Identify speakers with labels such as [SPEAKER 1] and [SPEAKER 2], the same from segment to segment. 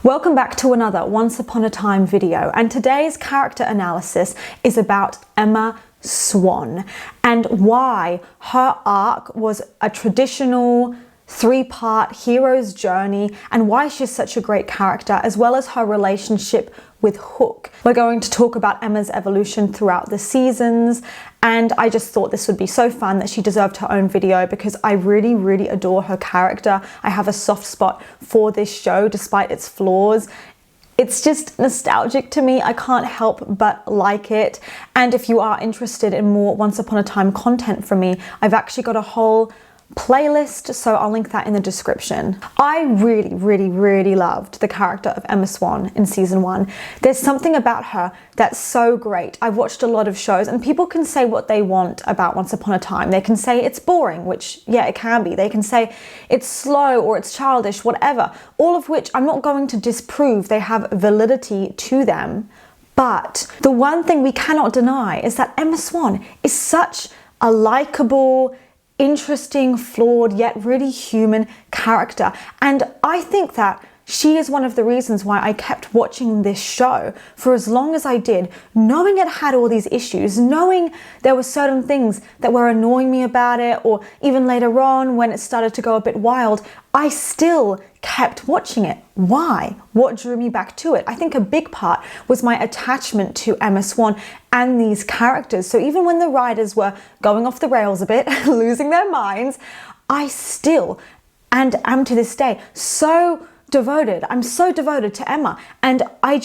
[SPEAKER 1] Welcome back to another Once Upon a Time video, and today's character analysis is about Emma Swan and why her arc was a traditional three-part hero's journey and why she's such a great character, as well as her relationship with Hook. We're going to talk about Emma's evolution throughout the seasons, and I just thought this would be so fun that she deserved her own video because I really adore her character. I have a soft spot for this show despite its flaws. It's just nostalgic to me. I can't help but like it. And if you are interested in more Once Upon a Time content from me, I've actually got a whole playlist, so I'll link that in the description. I really loved the character of Emma Swan in season 1. There's something about her that's so great. I've watched a lot of shows and people can say what they want about Once Upon a Time. They can say it's boring, which yeah, it can be. They can say it's slow or it's childish, whatever. All of which I'm not going to disprove. They have validity to them. But the one thing we cannot deny is that Emma Swan is such a likable, interesting, flawed, yet really human character. And I think that she is one of the reasons why I kept watching this show for as long as I did, knowing it had all these issues, knowing there were certain things that were annoying me about it, or even later on when it started to go a bit wild, I still kept watching it. Why? What drew me back to it? I think a big part was my attachment to Emma Swan and these characters. So even when the writers were going off the rails a bit, losing their minds, I still, and am to this day, so devoted. I'm so devoted to Emma, and I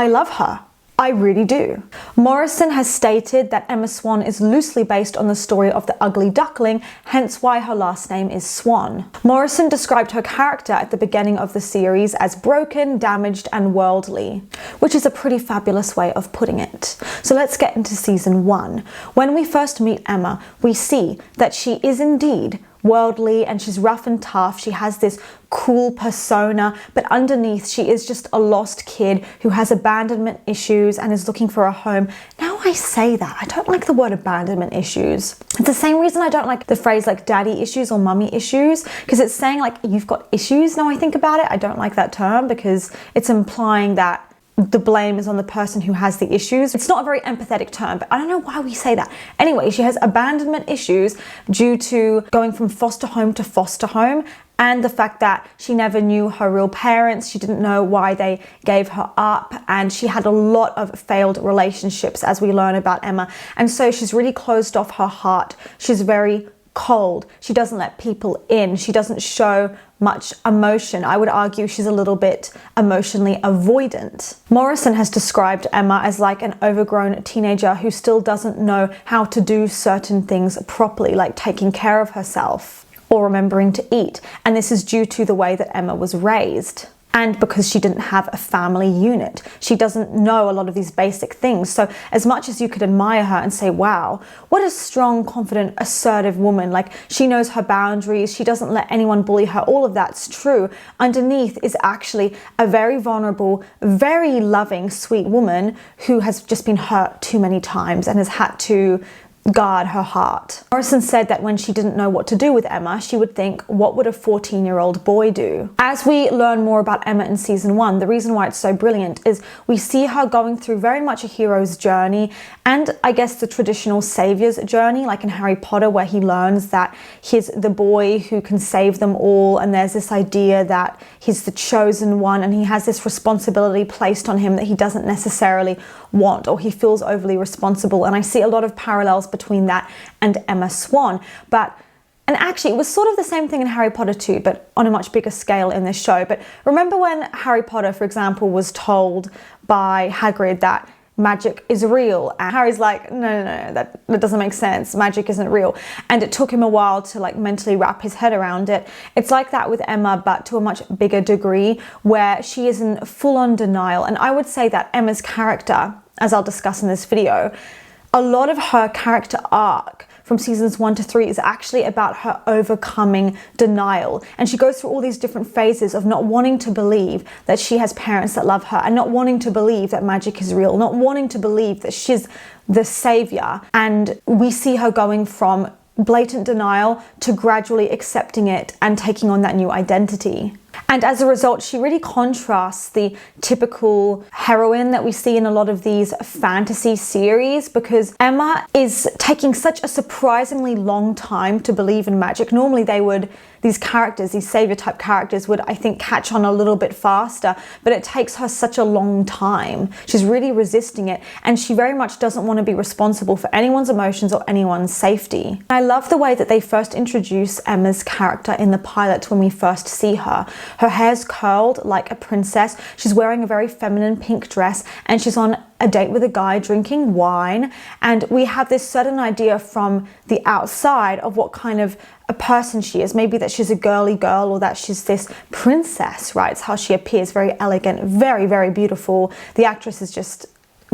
[SPEAKER 1] love her. I really do. Morrison has stated that Emma Swan is loosely based on the story of the Ugly Duckling, hence why her last name is Swan. Morrison described her character at the beginning of the series as broken, damaged, and worldly, which is a pretty fabulous way of putting it. So let's get into season 1. When we first meet Emma, we see that she is indeed worldly and she's rough and tough. She has this cool persona, but underneath she is just a lost kid who has abandonment issues and is looking for a home. Now I say that, I don't like the word abandonment issues. It's the same reason I don't like the phrase like daddy issues or mummy issues, because it's saying like you've got issues. Now I think about it, I don't like that term because it's implying that the blame is on the person who has the issues. It's not a very empathetic term, but I don't know why we say that. Anyway, she has abandonment issues due to going from foster home to foster home, and the fact that she never knew her real parents. She didn't know why they gave her up, and she had a lot of failed relationships, as we learn about Emma. And so she's really closed off her heart. She's very cold. She doesn't let people in. She doesn't show much emotion. I would argue she's a little bit emotionally avoidant. Morrison has described Emma as like an overgrown teenager who still doesn't know how to do certain things properly, like taking care of herself or remembering to eat. And this is due to the way that Emma was raised. And because she didn't have a family unit. She doesn't know a lot of these basic things. So as much as you could admire her and say, wow, what a strong, confident, assertive woman. Like, she knows her boundaries. She doesn't let anyone bully her. All of that's true. Underneath is actually a very vulnerable, very loving, sweet woman who has just been hurt too many times and has had to guard her heart. Morrison said that when she didn't know what to do with Emma, she would think, what would a 14-year-old boy do? As we learn more about Emma in season 1, the reason why it's so brilliant is we see her going through very much a hero's journey, and I guess the traditional savior's journey, like in Harry Potter, where he learns that he's the boy who can save them all, and there's this idea that he's the chosen one and he has this responsibility placed on him that he doesn't necessarily want, or he feels overly responsible. And I see a lot of parallels between that and Emma Swan. And actually it was sort of the same thing in Harry Potter too, but on a much bigger scale in this show. But remember when Harry Potter, for example, was told by Hagrid that magic is real, and Harry's like, no, that doesn't make sense, magic isn't real, and it took him a while to like mentally wrap his head around it. It's like that with Emma, but to a much bigger degree, where she is in full-on denial. And I would say that Emma's character, as I'll discuss in this video, a lot of her character arc from seasons 1 to 3 is actually about her overcoming denial. And she goes through all these different phases of not wanting to believe that she has parents that love her, and not wanting to believe that magic is real, not wanting to believe that she's the savior. And we see her going from blatant denial to gradually accepting it and taking on that new identity. And as a result, she really contrasts the typical heroine that we see in a lot of these fantasy series, because Emma is taking such a surprisingly long time to believe in magic. Normally these characters, these savior type characters would, I think, catch on a little bit faster, but it takes her such a long time. She's really resisting it, and she very much doesn't want to be responsible for anyone's emotions or anyone's safety. I love the way that they first introduce Emma's character in the pilot when we first see her. Her hair's curled like a princess, she's wearing a very feminine pink dress, and she's on a date with a guy drinking wine, and we have this certain idea from the outside of what kind of a person she is. Maybe that she's a girly girl, or that she's this princess, right? It's how she appears, very elegant, very, very beautiful. The actress is just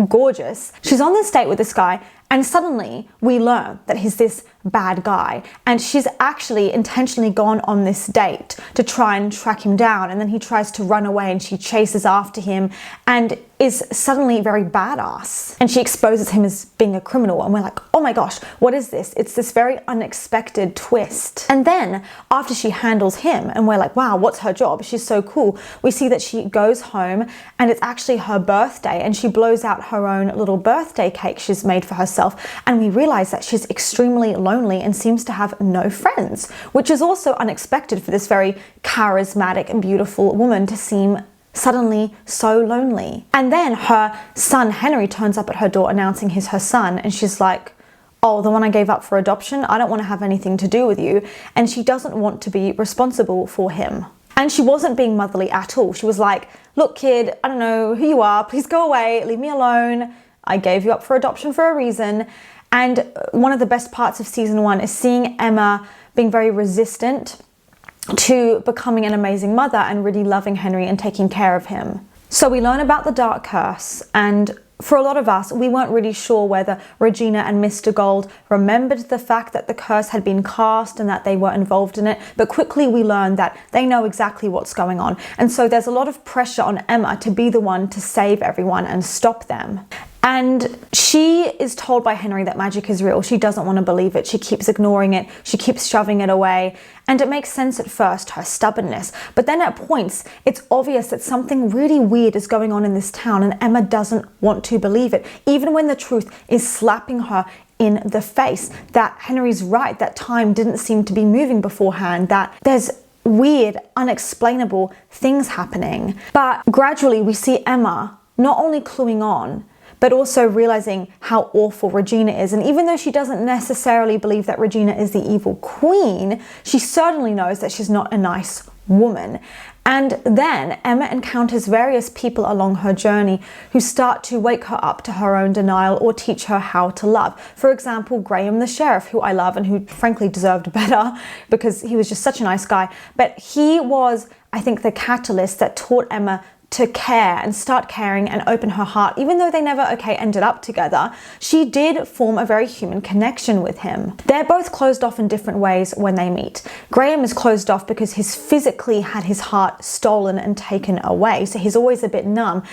[SPEAKER 1] gorgeous. She's on this date with this guy, and suddenly we learn that he's this bad guy, and she's actually intentionally gone on this date to try and track him down, and then he tries to run away and she chases after him and is suddenly very badass, and she exposes him as being a criminal, and we're like, oh my gosh, what is this? It's this very unexpected twist. And then after she handles him and we're like, wow, what's her job? She's so cool. We see that she goes home and it's actually her birthday, and she blows out her own little birthday cake she's made for herself, and we realize that she's extremely lonely and seems to have no friends, which is also unexpected for this very charismatic and beautiful woman to seem suddenly so lonely. And then her son Henry turns up at her door announcing he's her son, and she's like, oh, the one I gave up for adoption? I don't want to have anything to do with you. And she doesn't want to be responsible for him. And she wasn't being motherly at all. She was like, look kid, I don't know who you are, please go away, leave me alone. I gave you up for adoption for a reason. And one of the best parts of season 1 is seeing Emma being very resistant to becoming an amazing mother and really loving Henry and taking care of him. So we learn about the dark curse, and for a lot of us, we weren't really sure whether Regina and Mr. Gold remembered the fact that the curse had been cast and that they were involved in it, but quickly we learned that they know exactly what's going on. And so there's a lot of pressure on Emma to be the one to save everyone and stop them. And she is told by Henry that magic is real. She doesn't want to believe it. She keeps ignoring it. She keeps shoving it away. And it makes sense at first, her stubbornness. But then at points, it's obvious that something really weird is going on in this town, and Emma doesn't want to believe it, even when the truth is slapping her in the face. That Henry's right, that time didn't seem to be moving beforehand, that there's weird, unexplainable things happening. But gradually we see Emma not only cluing on, but also realizing how awful Regina is. And even though she doesn't necessarily believe that Regina is the evil queen, she certainly knows that she's not a nice woman. And then Emma encounters various people along her journey who start to wake her up to her own denial or teach her how to love. For example, Graham the sheriff, who I love and who frankly deserved better because he was just such a nice guy. But he was, I think, the catalyst that taught Emma to care and start caring and open her heart. Even though they never ended up together, she did form a very human connection with him. They're both closed off in different ways when they meet. Graham is closed off because he's physically had his heart stolen and taken away, so he's always a bit numb.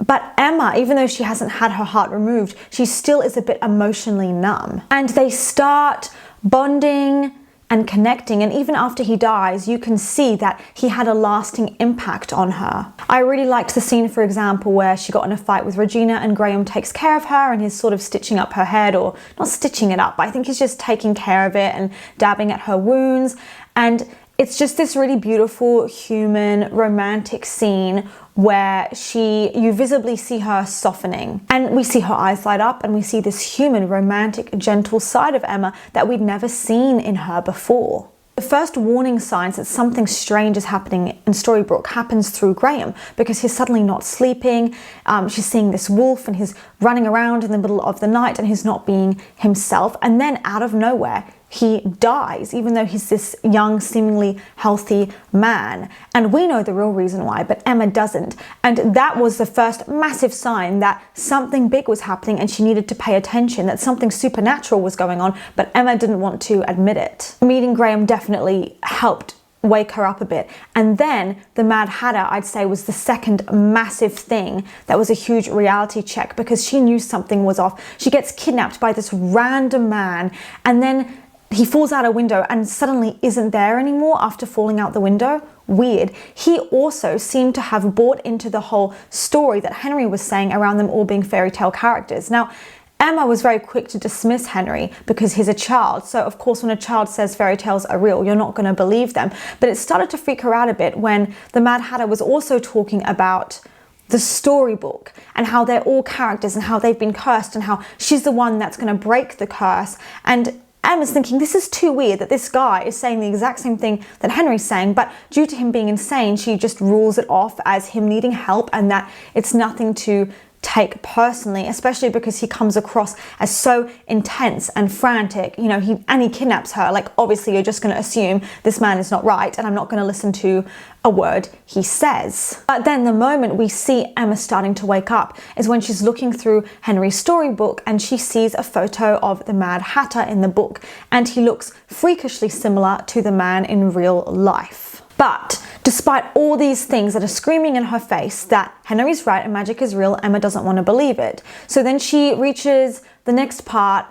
[SPEAKER 1] But Emma, even though she hasn't had her heart removed, she still is a bit emotionally numb. And they start bonding and connecting, and even after he dies, you can see that he had a lasting impact on her. I really liked the scene, for example, where she got in a fight with Regina and Graham takes care of her and he's sort of stitching up her head, or not stitching it up, but I think he's just taking care of it and dabbing at her wounds. And it's just this really beautiful, human, romantic scene where you visibly see her softening, and we see her eyes light up, and we see this human, romantic, gentle side of Emma that we'd never seen in her before. The first warning signs that something strange is happening in Storybrooke happens through Graham, because he's suddenly not sleeping. She's seeing this wolf and he's running around in the middle of the night and he's not being himself. And then out of nowhere, he dies, even though he's this young, seemingly healthy man. And we know the real reason why, but Emma doesn't. And that was the first massive sign that something big was happening and she needed to pay attention, that something supernatural was going on, but Emma didn't want to admit it. Meeting Graham definitely helped wake her up a bit. And then the Mad Hatter, I'd say, was the second massive thing that was a huge reality check, because she knew something was off. She gets kidnapped by this random man, and then he falls out a window and suddenly isn't there anymore after falling out the window. Weird. He also seemed to have bought into the whole story that Henry was saying around them all being fairy tale characters. Now, Emma was very quick to dismiss Henry because he's a child. So of course, when a child says fairy tales are real, you're not going to believe them. But it started to freak her out a bit when the Mad Hatter was also talking about the storybook and how they're all characters and how they've been cursed and how she's the one that's going to break the curse. And Emma's thinking, this is too weird that this guy is saying the exact same thing that Henry's saying, but due to him being insane, she just rules it off as him needing help and that it's nothing to take personally, especially because he comes across as so intense and frantic. You know, he kidnaps her. Like, obviously you're just going to assume this man is not right and I'm not going to listen to a word he says. But then the moment we see Emma starting to wake up is when she's looking through Henry's storybook and she sees a photo of the Mad Hatter in the book, and he looks freakishly similar to the man in real life. But despite all these things that are screaming in her face that Henry's right and magic is real, Emma doesn't want to believe it. So then she reaches the next part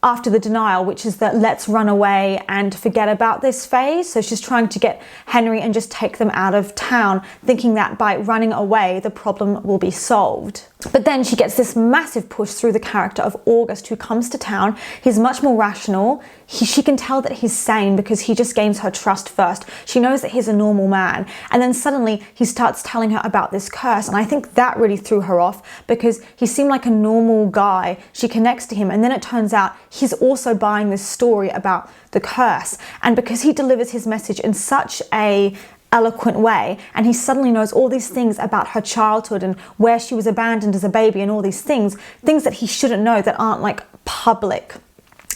[SPEAKER 1] after the denial, which is that let's run away and forget about this phase. So she's trying to get Henry and just take them out of town, thinking that by running away, the problem will be solved. But then she gets this massive push through the character of August, who comes to town. He's much more rational. She can tell that he's sane because he just gains her trust first. She knows that he's a normal man. And then suddenly he starts telling her about this curse. And I think that really threw her off because he seemed like a normal guy. She connects to him. And then it turns out he's also buying this story about the curse. And because he delivers his message in such a eloquent way, and he suddenly knows all these things about her childhood and where she was abandoned as a baby and all these things that he shouldn't know, that aren't like public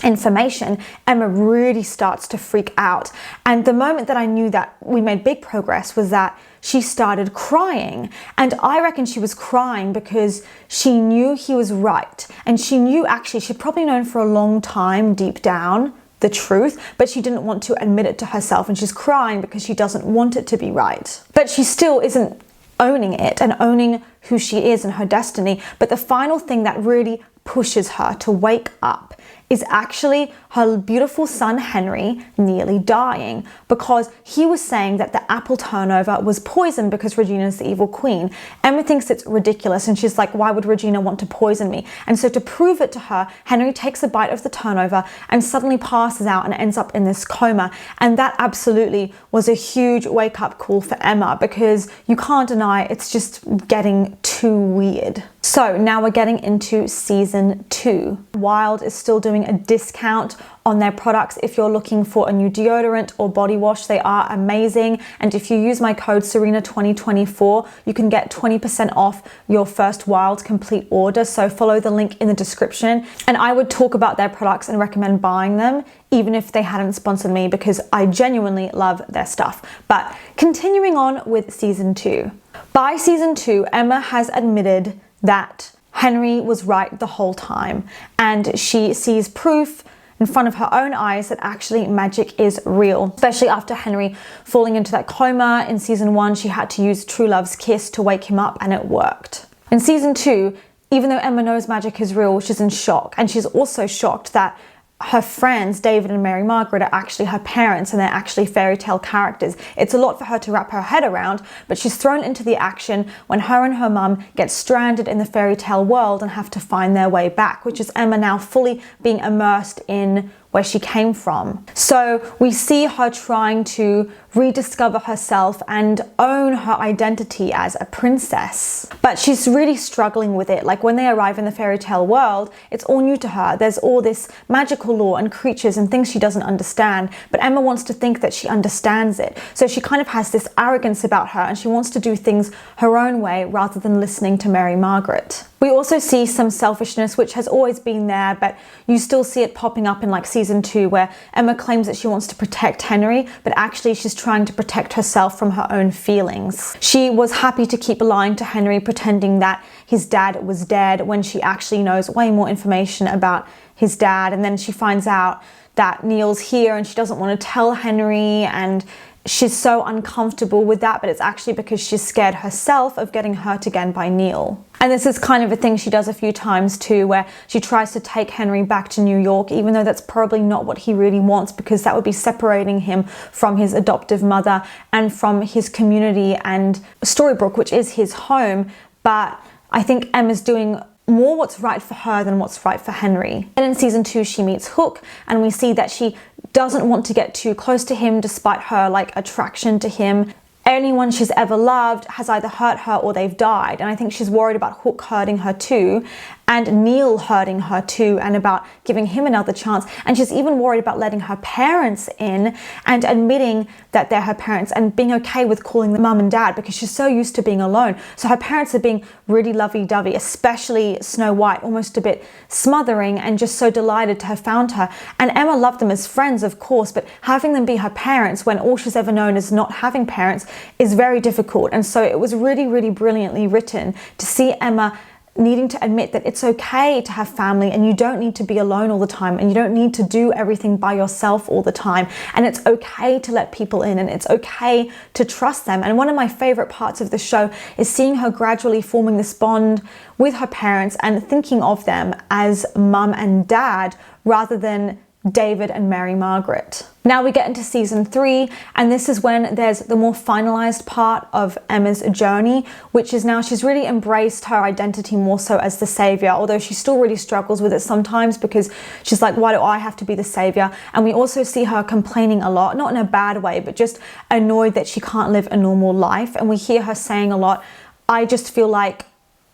[SPEAKER 1] information, Emma really starts to freak out. And the moment that I knew that we made big progress was that she started crying. And I reckon she was crying because she knew he was right. And she knew, actually, she'd probably known for a long time deep down the truth, but she didn't want to admit it to herself, and she's crying because she doesn't want it to be right. But she still isn't owning it and owning who she is and her destiny. But the final thing that really pushes her to wake up is actually her beautiful son Henry nearly dying, because he was saying that the apple turnover was poisoned because Regina's the evil queen. Emma thinks it's ridiculous, and she's like, why would Regina want to poison me? And so to prove it to her, Henry takes a bite of the turnover and suddenly passes out and ends up in this coma. And that absolutely was a huge wake-up call for Emma, because you can't deny it's just getting too weird. So now we're getting into season 2. Wild is still doing a discount on their products. If you're looking for a new deodorant or body wash, they are amazing. And if you use my code Serena2024, you can get 20% off your first Wild complete order. So follow the link in the description. And I would talk about their products and recommend buying them, even if they hadn't sponsored me, because I genuinely love their stuff. But continuing on with season 2. By season 2, Emma has admitted that Henry was right the whole time, and she sees proof in front of her own eyes that actually magic is real, especially after Henry falling into that coma. In season 1, she had to use True Love's kiss to wake him up, and it worked. In season 2, even though Emma knows magic is real, she's in shock, and she's also shocked that her friends, David and Mary Margaret, are actually her parents, and they're actually fairy tale characters. It's a lot for her to wrap her head around, but she's thrown into the action when her and her mum get stranded in the fairy tale world and have to find their way back, which is Emma now fully being immersed in where she came from. So we see her trying to rediscover herself and own her identity as a princess. But she's really struggling with it. Like, when they arrive in the fairy tale world, it's all new to her. There's all this magical lore and creatures and things she doesn't understand, but Emma wants to think that she understands it. So she kind of has this arrogance about her, and she wants to do things her own way rather than listening to Mary Margaret. We also see some selfishness, which has always been there, but you still see it popping up in like season 2, where Emma claims that she wants to protect Henry, but actually she's trying to protect herself from her own feelings. She was happy to keep lying to Henry, pretending that his dad was dead, when she actually knows way more information about his dad. And then she finds out that Neal's here and she doesn't want to tell Henry, and she's so uncomfortable with that, but it's actually because she's scared herself of getting hurt again by Neal. And this is kind of a thing she does a few times too, where she tries to take Henry back to New York, even though that's probably not what he really wants, because that would be separating him from his adoptive mother and from his community and Storybrooke, which is his home. But I think Emma's doing more what's right for her than what's right for Henry. And in season 2, she meets Hook, and we see that she doesn't want to get too close to him despite her attraction to him. Anyone she's ever loved has either hurt her or they've died, and I think she's worried about Hook hurting her too, and Neal hurting her too, and about giving him another chance. And she's even worried about letting her parents in and admitting that they're her parents and being okay with calling them mum and dad, because she's so used to being alone. So her parents are being really lovey-dovey, especially Snow White, almost a bit smothering and just so delighted to have found her. And Emma loved them as friends, of course, but having them be her parents when all she's ever known is not having parents is very difficult. And so it was really, really brilliantly written to see Emma needing to admit that it's okay to have family, and you don't need to be alone all the time, and you don't need to do everything by yourself all the time, and it's okay to let people in, and it's okay to trust them. And one of my favorite parts of the show is seeing her gradually forming this bond with her parents and thinking of them as mum and dad rather than David and Mary Margaret. Now we get into season 3, and this is when there's the more finalized part of Emma's journey, which is now she's really embraced her identity more so as the savior, although she still really struggles with it sometimes, because she's like, why do I have to be the savior? And we also see her complaining a lot, not in a bad way, but just annoyed that she can't live a normal life. And we hear her saying a lot, I just feel like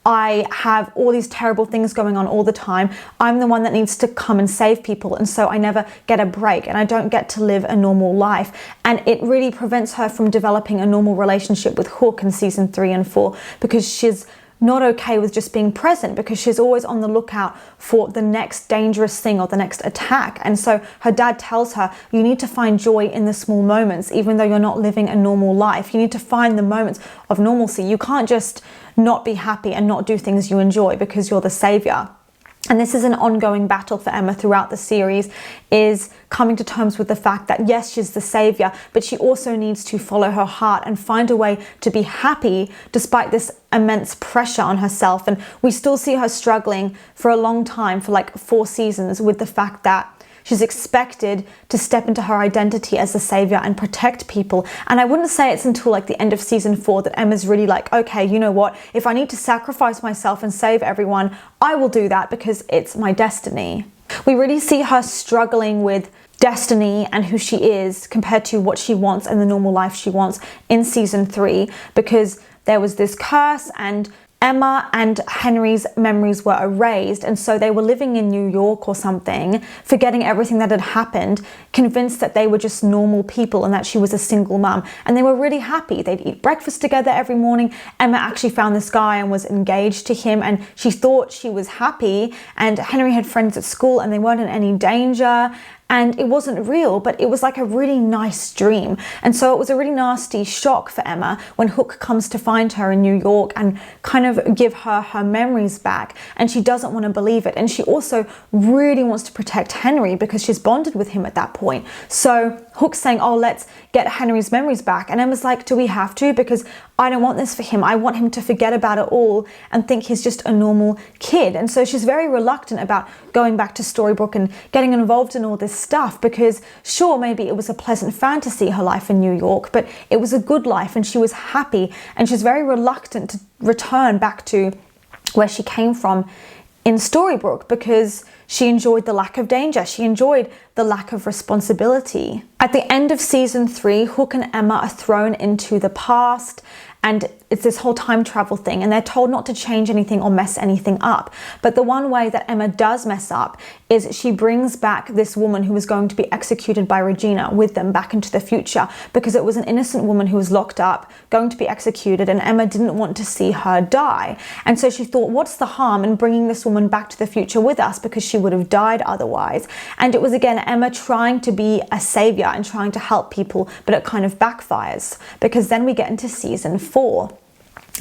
[SPEAKER 1] I have all these terrible things going on all the time. I'm the one that needs to come and save people, and so I never get a break and I don't get to live a normal life. And it really prevents her from developing a normal relationship with Hook in season 3 and 4, because she's not okay with just being present, because she's always on the lookout for the next dangerous thing or the next attack. And so her dad tells her, you need to find joy in the small moments, even though you're not living a normal life. You need to find the moments of normalcy. You can't just not be happy and not do things you enjoy because you're the savior. And this is an ongoing battle for Emma throughout the series, is coming to terms with the fact that yes, she's the savior, but she also needs to follow her heart and find a way to be happy despite this immense pressure on herself. And we still see her struggling for a long time, for 4 seasons, with the fact that she's expected to step into her identity as the savior and protect people. And I wouldn't say it's until the end of season 4 that Emma's really okay, you know what? If I need to sacrifice myself and save everyone, I will do that because it's my destiny. We really see her struggling with destiny and who she is compared to what she wants and the normal life she wants in season 3, because there was this curse and Emma and Henry's memories were erased, and so they were living in New York or something, forgetting everything that had happened, convinced that they were just normal people and that she was a single mum. And they were really happy. They'd eat breakfast together every morning. Emma actually found this guy and was engaged to him, and she thought she was happy. And Henry had friends at school and they weren't in any danger. And it wasn't real, but it was a really nice dream. And so it was a really nasty shock for Emma when Hook comes to find her in New York and kind of give her her memories back. And she doesn't want to believe it. And she also really wants to protect Henry because she's bonded with him at that point. So Hook's saying, oh, let's get Henry's memories back. And Emma's like, do we have to? Because I don't want this for him. I want him to forget about it all and think he's just a normal kid. And so she's very reluctant about going back to Storybrooke and getting involved in all this stuff, because sure, maybe it was a pleasant fantasy, her life in New York, but it was a good life and she was happy, and she's very reluctant to return back to where she came from in Storybrooke because she enjoyed the lack of danger. She enjoyed the lack of responsibility. At the end of season 3, Hook and Emma are thrown into the past, and it's this whole time travel thing, and they're told not to change anything or mess anything up. But the one way that Emma does mess up is she brings back this woman who was going to be executed by Regina with them back into the future, because it was an innocent woman who was locked up, going to be executed, and Emma didn't want to see her die. And so she thought, what's the harm in bringing this woman back to the future with us, because she would have died otherwise. And it was again Emma trying to be a savior and trying to help people, but it kind of backfires, because then we get into season 4.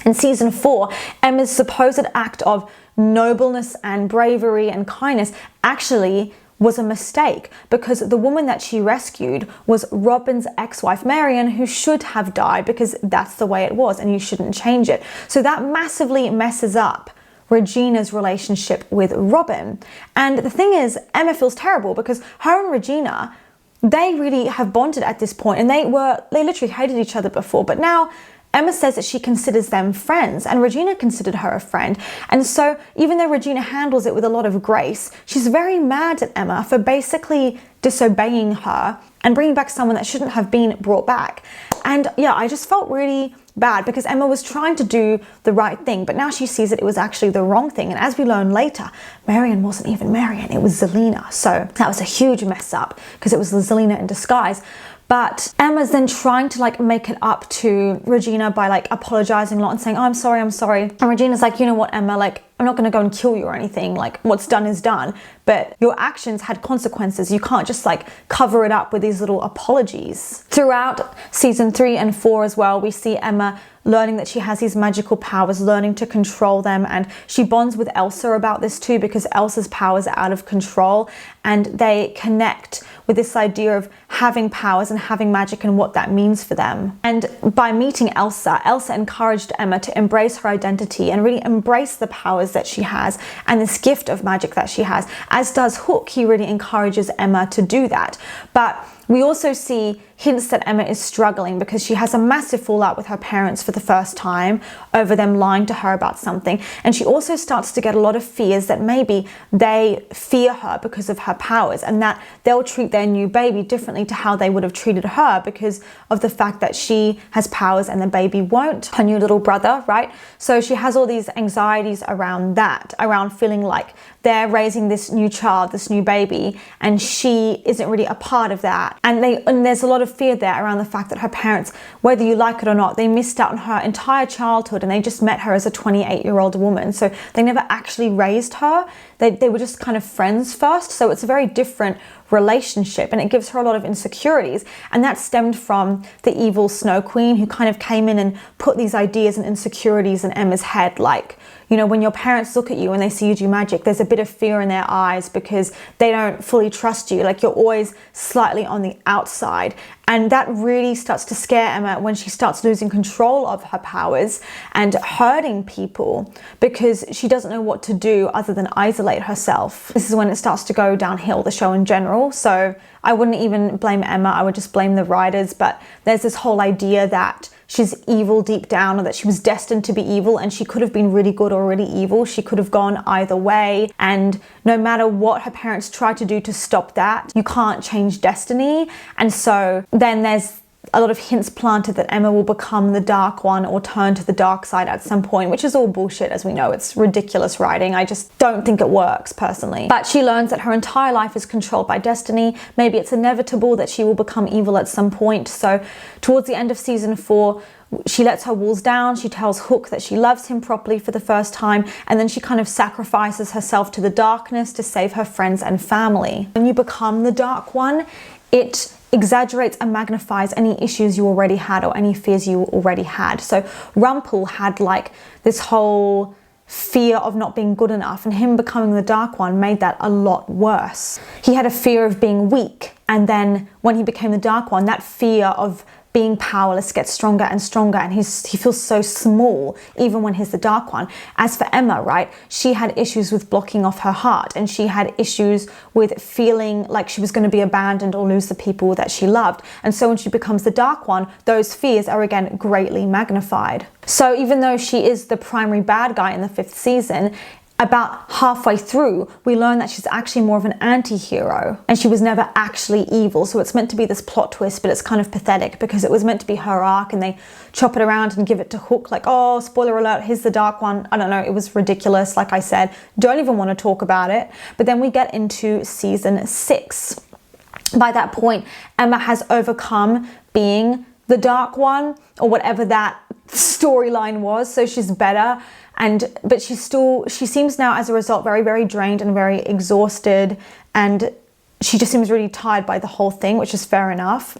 [SPEAKER 1] In season 4, Emma's supposed act of nobleness and bravery and kindness actually was a mistake, because the woman that she rescued was Robin's ex-wife Marion, who should have died, because that's the way it was and you shouldn't change it. So that massively messes up Regina's relationship with Robin. And the thing is, Emma feels terrible because her and Regina, they really have bonded at this point, and they literally hated each other before, but now Emma says that she considers them friends, and Regina considered her a friend. And so even though Regina handles it with a lot of grace, she's very mad at Emma for basically disobeying her and bringing back someone that shouldn't have been brought back. And yeah, I just felt really bad because Emma was trying to do the right thing, but now she sees that it was actually the wrong thing. And as we learn later, Marion wasn't even Marion, it was Zelena. So that was a huge mess up because it was Zelena in disguise. But Emma's then trying to like make it up to Regina by like apologizing a lot and saying, oh, I'm sorry. And Regina's like, you know what, Emma, like, I'm not gonna go and kill you or anything. Like, what's done is done. But your actions had consequences. You can't just like cover it up with these little apologies. Throughout season 3 and 4 as well, we see Emma learning that she has these magical powers, learning to control them, and she bonds with Elsa about this too, because Elsa's powers are out of control, and they connect with this idea of having powers and having magic and what that means for them. And by meeting Elsa, Elsa encouraged Emma to embrace her identity and really embrace the powers that she has and this gift of magic that she has, as does Hook. He really encourages Emma to do that. But we also see hints that Emma is struggling because she has a massive fallout with her parents for the first time over them lying to her about something. And she also starts to get a lot of fears that maybe they fear her because of her powers, and that they'll treat their new baby differently to how they would have treated her because of the fact that she has powers and the baby won't, her new little brother, right? So she has all these anxieties around that, around feeling like they're raising this new child, this new baby, and she isn't really a part of that. And there's a lot of fear there around the fact that her parents, whether you like it or not, they missed out on her entire childhood and they just met her as a 28-year-old woman. So they never actually raised her. They were just kind of friends first. So it's a very different relationship, and it gives her a lot of insecurities. And that stemmed from the evil Snow Queen, who kind of came in and put these ideas and insecurities in Emma's head, like, you know, when your parents look at you and they see you do magic, there's a bit of fear in their eyes because they don't fully trust you. Like, you're always slightly on the outside. And that really starts to scare Emma when she starts losing control of her powers and hurting people because she doesn't know what to do other than isolate herself. This is when it starts to go downhill, the show in general. So I wouldn't even blame Emma, I would just blame the writers. But there's this whole idea that she's evil deep down, or that she was destined to be evil, and she could have been really good or really evil. She could have gone either way, and no matter what her parents tried to do to stop that, you can't change destiny. And so then there's a lot of hints planted that Emma will become the Dark One or turn to the dark side at some point, which is all bullshit, as we know. It's ridiculous writing. I just don't think it works personally. But she learns that her entire life is controlled by destiny. Maybe it's inevitable that she will become evil at some point. So towards the end of season 4, she lets her walls down. She tells Hook that she loves him properly for the first time, and then she kind of sacrifices herself to the darkness to save her friends and family. When you become the Dark One, it exaggerates and magnifies any issues you already had or any fears you already had. So Rumpel had like this whole fear of not being good enough, and him becoming the Dark One made that a lot worse. He had a fear of being weak, and then when he became the Dark One, that fear of being powerless gets stronger and stronger, and he feels so small even when he's the Dark One. As for Emma, right, she had issues with blocking off her heart, and she had issues with feeling like she was going to be abandoned or lose the people that she loved. And so when she becomes the Dark One, those fears are again greatly magnified. So even though she is the primary bad guy in the 5th season, about halfway through, we learn that she's actually more of an anti-hero, and she was never actually evil. So it's meant to be this plot twist, but it's kind of pathetic because it was meant to be her arc, and they chop it around and give it to Hook like, oh, spoiler alert, here's the Dark One. I don't know, it was ridiculous. Like I said, don't even want to talk about it. But then we get into season 6. By that point, Emma has overcome being the Dark One, or whatever that storyline was, so she's better. But she seems now, as a result, very, very drained and very exhausted, and she just seems really tired by the whole thing, which is fair enough.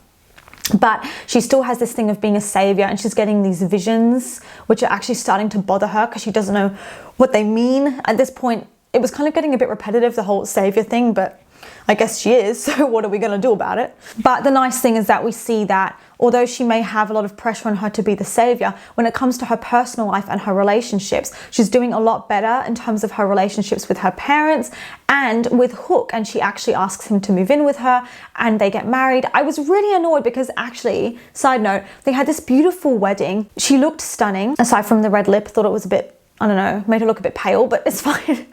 [SPEAKER 1] But she still has this thing of being a savior, and she's getting these visions, which are actually starting to bother her because she doesn't know what they mean. At this point, it was kind of getting a bit repetitive, the whole savior thing, but I guess she is, so what are we going to do about it? But the nice thing is that we see that although she may have a lot of pressure on her to be the savior, when it comes to her personal life and her relationships, she's doing a lot better in terms of her relationships with her parents and with Hook, and she actually asks him to move in with her and they get married. I was really annoyed because actually, side note, they had this beautiful wedding. She looked stunning, aside from the red lip. Thought it was a bit, I don't know, made her look a bit pale, but it's fine.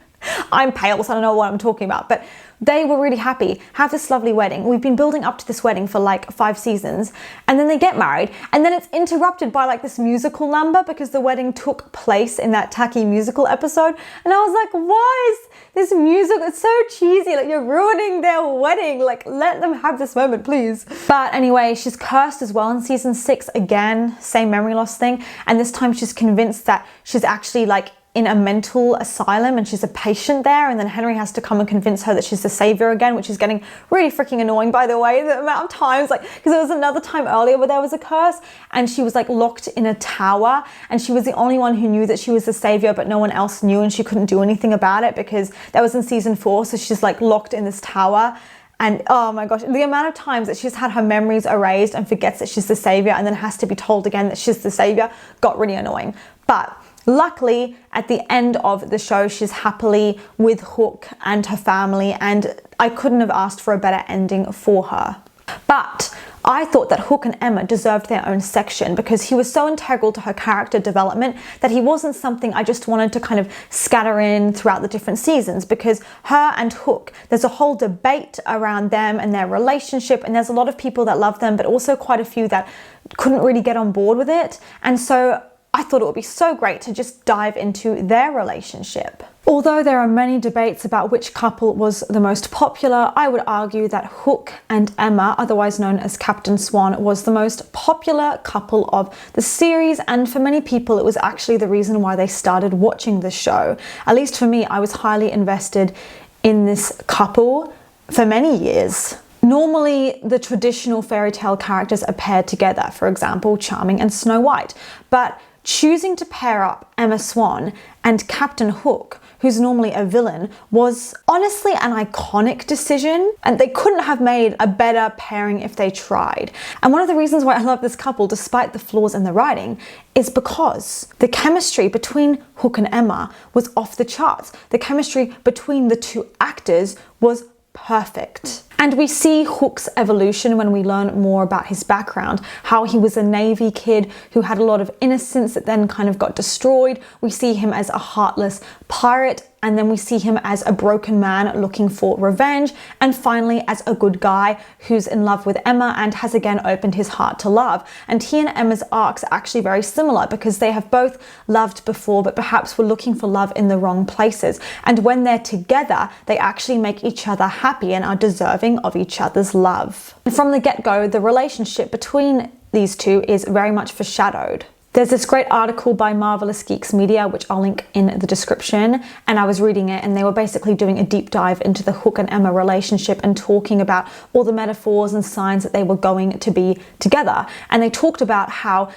[SPEAKER 1] I'm pale, so I don't know what I'm talking about, but they were really happy, have this lovely wedding. We've been building up to this wedding for like 5 seasons, and then they get married, and then it's interrupted by like this musical number because the wedding took place in that tacky musical episode. And I was like, why is this music? It's so cheesy, like you're ruining their wedding. Like, let them have this moment, please. But anyway, she's cursed as well in season 6. Again, same memory loss thing, and this time she's convinced that she's actually like in a mental asylum and she's a patient there, and then Henry has to come and convince her that she's the savior again, which is getting really freaking annoying, by the way, the amount of times, like, because there was another time earlier where there was a curse and she was like locked in a tower and she was the only one who knew that she was the savior, but no one else knew, and she couldn't do anything about it because that was in season 4. So she's like locked in this tower. And oh my gosh, the amount of times that she's had her memories erased and forgets that she's the savior and then has to be told again that she's the savior got really annoying. But luckily, at the end of the show, she's happily with Hook and her family, and I couldn't have asked for a better ending for her. But I thought that Hook and Emma deserved their own section because he was so integral to her character development that he wasn't something I just wanted to kind of scatter in throughout the different seasons, because her and Hook, there's a whole debate around them and their relationship, and there's a lot of people that love them, but also quite a few that couldn't really get on board with it. And so I thought it would be so great to just dive into their relationship. Although there are many debates about which couple was the most popular, I would argue that Hook and Emma, otherwise known as Captain Swan, was the most popular couple of the series, and for many people it was actually the reason why they started watching the show. At least for me, I was highly invested in this couple for many years. Normally, the traditional fairy tale characters are paired together, for example, Charming and Snow White, but choosing to pair up Emma Swan and Captain Hook, who's normally a villain, was honestly an iconic decision, and they couldn't have made a better pairing if they tried. And one of the reasons why I love this couple, despite the flaws in the writing, is because the chemistry between Hook and Emma was off the charts. The chemistry between the two actors was perfect. And we see Hook's evolution when we learn more about his background, how he was a Navy kid who had a lot of innocence that then kind of got destroyed. We see him as a heartless pirate, and then we see him as a broken man looking for revenge, and finally as a good guy who's in love with Emma and has again opened his heart to love. And he and Emma's arcs are actually very similar because they have both loved before, but perhaps were looking for love in the wrong places. And when they're together, they actually make each other happy and are deserving of each other's love. And from the get-go, the relationship between these two is very much foreshadowed. There's this great article by Marvelous Geeks Media, which I'll link in the description, and I was reading it, and they were basically doing a deep dive into the Hook and Emma relationship and talking about all the metaphors and signs that they were going to be together. And they talked about how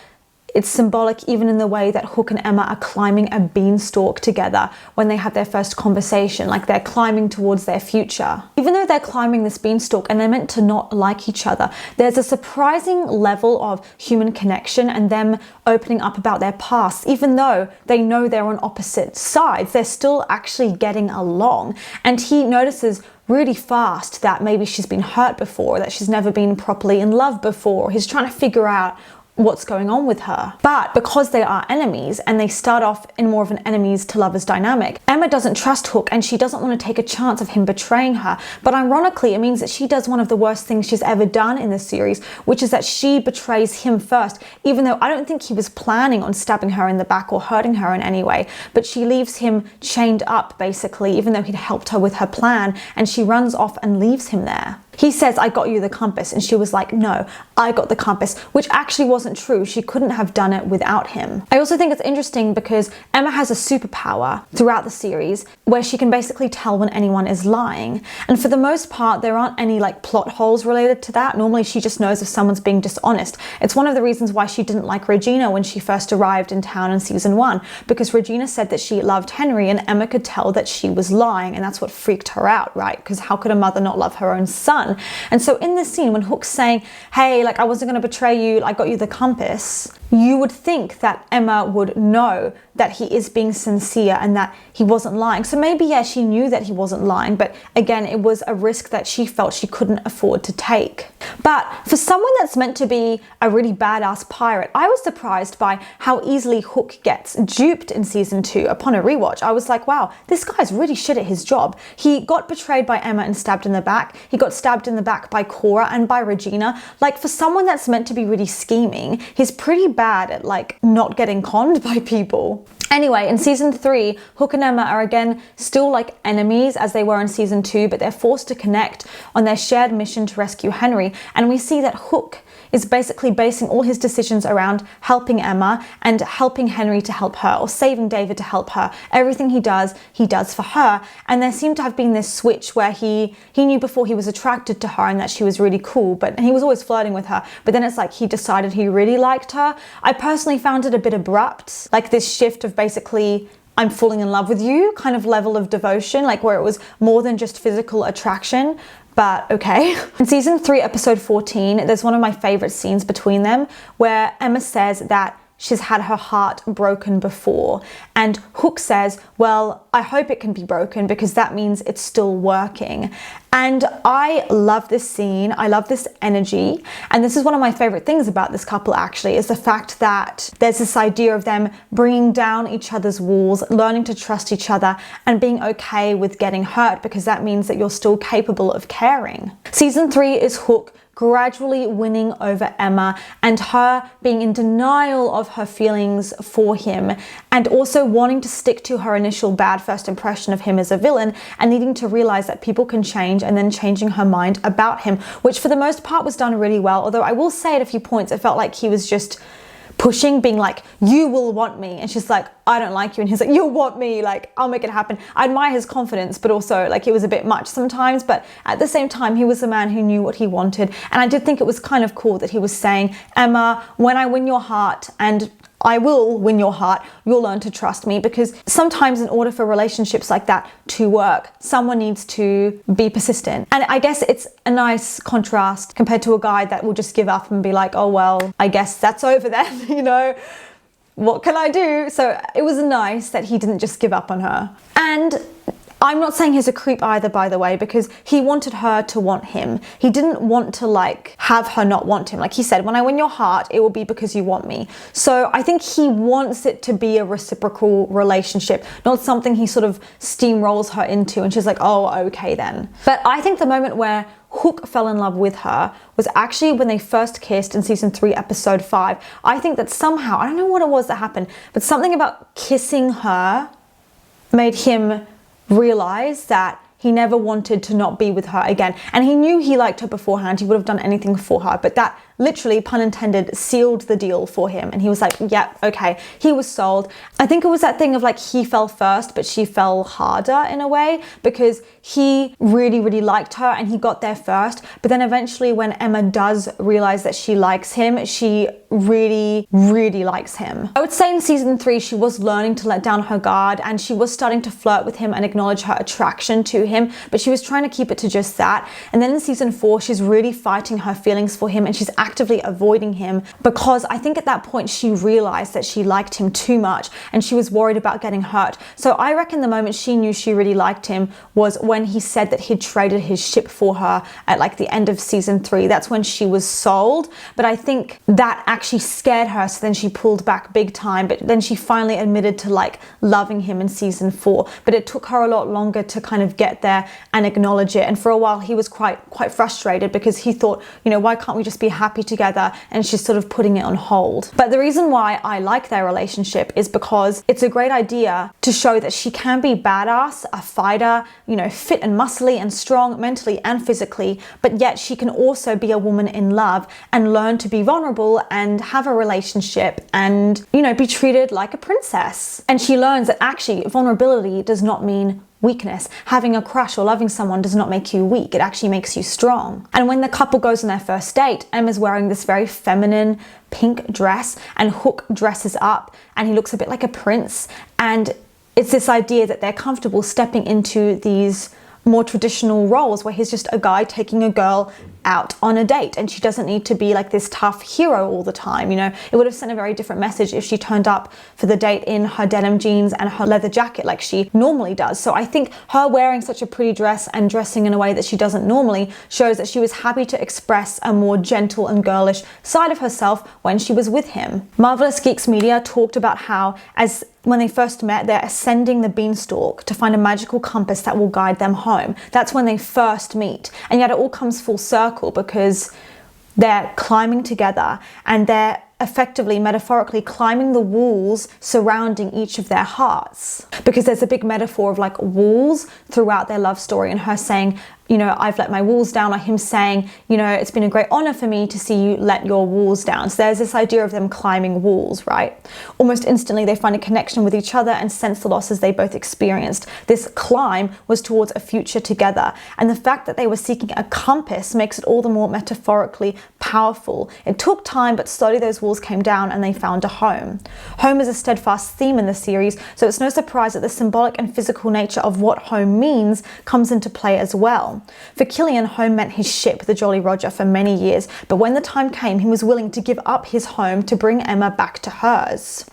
[SPEAKER 1] it's symbolic even in the way that Hook and Emma are climbing a beanstalk together when they have their first conversation, like they're climbing towards their future. Even though they're climbing this beanstalk and they're meant to not like each other, there's a surprising level of human connection and them opening up about their past. Even though they know they're on opposite sides, they're still actually getting along. And he notices really fast that maybe she's been hurt before, that she's never been properly in love before. He's trying to figure out what's going on with her. But because they are enemies and they start off in more of an enemies to lovers dynamic, Emma doesn't trust Hook and she doesn't want to take a chance of him betraying her. But ironically, it means that she does one of the worst things she's ever done in the series, which is that she betrays him first, even though I don't think he was planning on stabbing her in the back or hurting her in any way. But she leaves him chained up basically, even though he'd helped her with her plan, and she runs off and leaves him there. he says, I got you the compass. And she was like, no, I got the compass, which actually wasn't true. She couldn't have done it without him. I also think it's interesting because Emma has a superpower throughout the series where she can basically tell when anyone is lying. And for the most part, there aren't any like plot holes related to that. Normally she just knows if someone's being dishonest. It's one of the reasons why she didn't like Regina when she first arrived in town in season 1, because Regina said that she loved Henry and Emma could tell that she was lying, and that's what freaked her out, right? Because how could a mother not love her own son? And so in this scene when Hook's saying, hey, like I wasn't going to betray you, I got you the compass, you would think that Emma would know that he is being sincere and that he wasn't lying. So maybe, yeah, she knew that he wasn't lying, but again, it was a risk that she felt she couldn't afford to take. But for someone that's meant to be a really badass pirate, I was surprised by how easily Hook gets duped in season 2 upon a rewatch. I was like, wow, this guy's really shit at his job. He got betrayed by Emma and stabbed in the back. He got stabbed in the back by Cora and by Regina. Like, for someone that's meant to be really scheming, he's pretty bad at like not getting conned by people. Anyway, in season 3, Hook and Emma are again still like enemies as they were in season 2, but they're forced to connect on their shared mission to rescue Henry. And we see that Hook is basically basing all his decisions around helping Emma and helping Henry to help her, or saving David to help her. Everything he does for her. And there seemed to have been this switch where he knew before he was attracted to her and that she was really cool, but he was always flirting with her. But then it's like he decided he really liked her. I personally found it a bit abrupt, like this shift of basically, I'm falling in love with you kind of level of devotion, like where it was more than just physical attraction. But okay. In season 3, episode 14, there's one of my favorite scenes between them where Emma says that she's had her heart broken before. And Hook says, well, I hope it can be broken because that means it's still working. And I love this scene. I love this energy. And this is one of my favorite things about this couple actually, is the fact that there's this idea of them bringing down each other's walls, learning to trust each other and being okay with getting hurt, because that means that you're still capable of caring. Season 3 is Hook gradually winning over Emma and her being in denial of her feelings for him, and also wanting to stick to her initial bad first impression of him as a villain and needing to realize that people can change, and then changing her mind about him, which for the most part was done really well. Although I will say at a few points it felt like he was just pushing, being like, you will want me, and she's like, I don't like you, and he's like, you'll want me, like I'll make it happen. I admire his confidence, but also like it was a bit much sometimes, but at the same time he was a man who knew what he wanted. And I did think it was kind of cool that he was saying, Emma, when I win your heart, and I will win your heart, you'll learn to trust me, because sometimes in order for relationships like that to work, someone needs to be persistent. And I guess it's a nice contrast compared to a guy that will just give up and be like, oh well, I guess that's over then, you know, what can I do? So it was nice that he didn't just give up on her. And I'm not saying he's a creep either, by the way, because he wanted her to want him. He didn't want to like have her not want him. Like he said, when I win your heart, it will be because you want me. So I think he wants it to be a reciprocal relationship, not something he sort of steamrolls her into and she's like, oh, okay then. But I think the moment where Hook fell in love with her was actually when they first kissed in season 3, episode 5. I think that somehow, I don't know what it was that happened, but something about kissing her made him realize that he never wanted to not be with her again. And he knew he liked her beforehand. He would have done anything for her, but that literally, pun intended, sealed the deal for him. And he was like, yeah, okay. He was sold. I think it was that thing of like, he fell first, but she fell harder in a way, because he really, really liked her and he got there first. But then eventually when Emma does realize that she likes him, she really, really likes him. I would say in season 3, she was learning to let down her guard and she was starting to flirt with him and acknowledge her attraction to him, but she was trying to keep it to just that. And then in season 4, she's really fighting her feelings for him and she's actively avoiding him, because I think at that point she realized that she liked him too much and she was worried about getting hurt. So I reckon the moment she knew she really liked him was when he said that he'd traded his ship for her at like the end of season 3. That's when she was sold. But I think that actually scared her, so then she pulled back big time. But then she finally admitted to like loving him in season 4. But it took her a lot longer to kind of get there and acknowledge it. And for a while he was quite frustrated, because he thought, you know, why can't we just be happy happy together and she's sort of putting it on hold. But the reason why I like their relationship is because it's a great idea to show that she can be badass, a fighter, you know, fit and muscly and strong mentally and physically, but yet she can also be a woman in love and learn to be vulnerable and have a relationship and, you know, be treated like a princess. And she learns that actually vulnerability does not mean weakness. Having a crush or loving someone does not make you weak. It actually makes you strong. And when the couple goes on their first date, Emma's wearing this very feminine pink dress and Hook dresses up and he looks a bit like a prince. And it's this idea that they're comfortable stepping into these more traditional roles where he's just a guy taking a girl out on a date and she doesn't need to be like this tough hero all the time. You know, it would have sent a very different message if she turned up for the date in her denim jeans and her leather jacket like she normally does. So I think her wearing such a pretty dress and dressing in a way that she doesn't normally shows that she was happy to express a more gentle and girlish side of herself when she was with him. Marvelous Geeks Media talked about how when they first met, they're ascending the beanstalk to find a magical compass that will guide them home. That's when they first meet. And yet it all comes full circle because they're climbing together and they're effectively, metaphorically climbing the walls surrounding each of their hearts. Because there's a big metaphor of like walls throughout their love story, and her saying, you know, I've let my walls down, or him saying, you know, it's been a great honor for me to see you let your walls down. So there's this idea of them climbing walls, right? Almost instantly they find a connection with each other and sense the losses they both experienced. This climb was towards a future together. And the fact that they were seeking a compass makes it all the more metaphorically powerful. It took time, but slowly those walls came down and they found a home. Home is a steadfast theme in the series, so it's no surprise that the symbolic and physical nature of what home means comes into play as well. For Killian, home meant his ship, the Jolly Roger, for many years, but when the time came, he was willing to give up his home to bring Emma back to hers.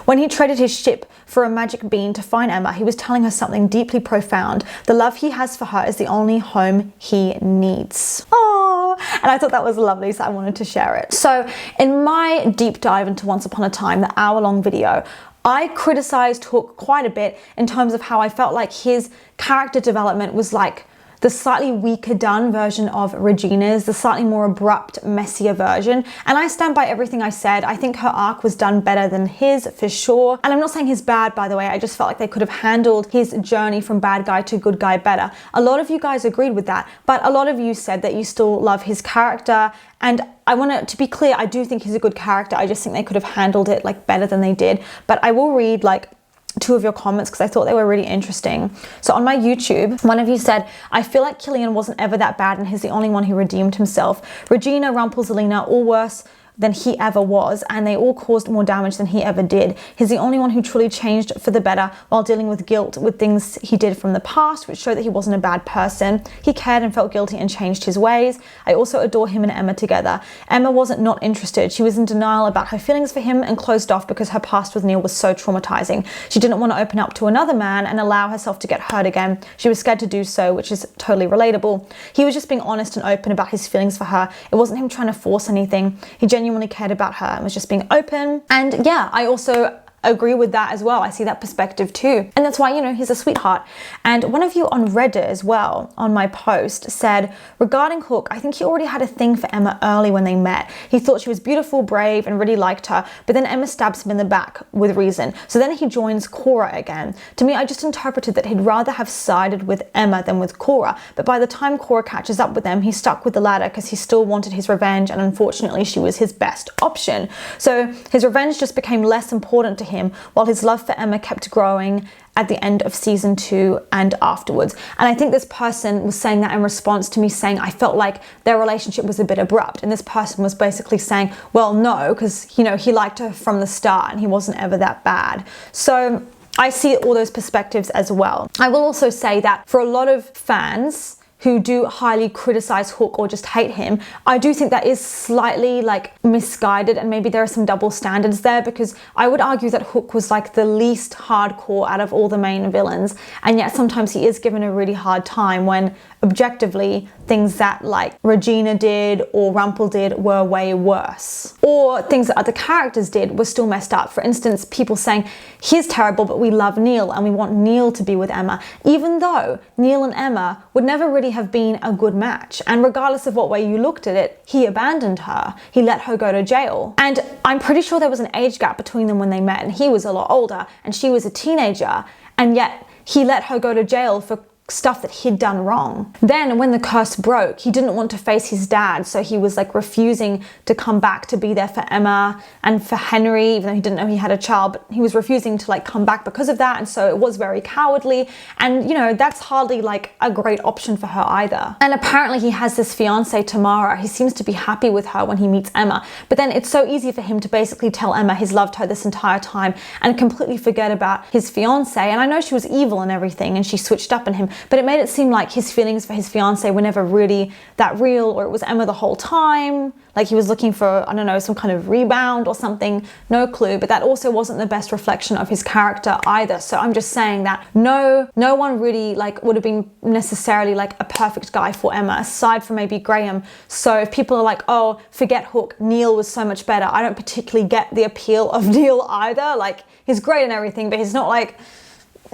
[SPEAKER 1] When he traded his ship for a magic bean to find Emma, he was telling her something deeply profound. The love he has for her is the only home he needs. Oh, and I thought that was lovely, so I wanted to share it. So in my deep dive into Once Upon a Time, the hour-long video, I criticized Hook quite a bit in terms of how I felt like his character development was like the slightly weaker done version of Regina's, the slightly more abrupt, messier version. And I stand by everything I said. I think her arc was done better than his, for sure. And I'm not saying he's bad, by the way. I just felt like they could have handled his journey from bad guy to good guy better. A lot of you guys agreed with that, but a lot of you said that you still love his character. And I want to be clear, I do think he's a good character. I just think they could have handled it like better than they did. But I will read like two of your comments because I thought they were really interesting. So on my YouTube, one of you said, I feel like Killian wasn't ever that bad and he's the only one who redeemed himself. Regina, Zelena, all worse than he ever was, and they all caused more damage than he ever did. He's the only one who truly changed for the better while dealing with guilt with things he did from the past, which showed that he wasn't a bad person. He cared and felt guilty and changed his ways. I also adore him and Emma together. Emma wasn't not interested. She was in denial about her feelings for him and closed off because her past with Neal was so traumatizing. She didn't want to open up to another man and allow herself to get hurt again. She was scared to do so, which is totally relatable. He was just being honest and open about his feelings for her. It wasn't him trying to force anything. He genuinely cared about her and was just being open. And yeah, I also agree with that as well. I see that perspective too. And that's why, you know, he's a sweetheart. And one of you on Reddit as well, on my post, said, regarding Hook, I think he already had a thing for Emma early when they met. He thought she was beautiful, brave, and really liked her, but then Emma stabs him in the back with reason. So then he joins Cora again. To me, I just interpreted that he'd rather have sided with Emma than with Cora, but by the time Cora catches up with them, he's stuck with the latter because he still wanted his revenge, and unfortunately she was his best option. So his revenge just became less important to him, while his love for Emma kept growing at the end of season 2 and afterwards. And I think this person was saying that in response to me saying I felt like their relationship was a bit abrupt, and this person was basically saying, well, no, because, you know, he liked her from the start and he wasn't ever that bad. So I see all those perspectives as well. I will also say that for a lot of fans who do highly criticize Hook or just hate him, I do think that is slightly like misguided, and maybe there are some double standards there, because I would argue that Hook was like the least hardcore out of all the main villains, and yet sometimes he is given a really hard time when objectively things that like Regina did or Rumple did were way worse, or things that other characters did were still messed up. For instance, people saying he's terrible but we love Neal and we want Neal to be with Emma, even though Neal and Emma would never really really have been a good match. And regardless of what way you looked at it, he abandoned her. He let her go to jail. And I'm pretty sure there was an age gap between them when they met, and he was a lot older and she was a teenager, and yet he let her go to jail for stuff that he'd done wrong. Then when the curse broke, he didn't want to face his dad, so he was like refusing to come back to be there for Emma and for Henry, even though he didn't know he had a child, but he was refusing to like come back because of that, and so it was very cowardly. And you know, that's hardly like a great option for her either. And apparently he has this fiance Tamara. He seems to be happy with her when he meets Emma, but then it's so easy for him to basically tell Emma he's loved her this entire time and completely forget about his fiance. And I know she was evil and everything and she switched up on him, but it made it seem like his feelings for his fiance were never really that real, or it was Emma the whole time. Like he was looking for, I don't know, some kind of rebound or something, no clue. But that also wasn't the best reflection of his character either. So I'm just saying that no one really like would have been necessarily like a perfect guy for Emma, aside from maybe Graham. So if people are like, oh, forget Hook, Neal was so much better, I don't particularly get the appeal of Neal either. Like he's great and everything, but he's not like,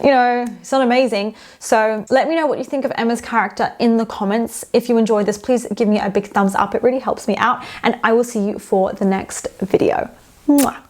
[SPEAKER 1] you know, it's not amazing. So let me know what you think of Emma's character in the comments. If you enjoyed this, please give me a big thumbs up. It really helps me out, and I will see you for the next video. Mwah.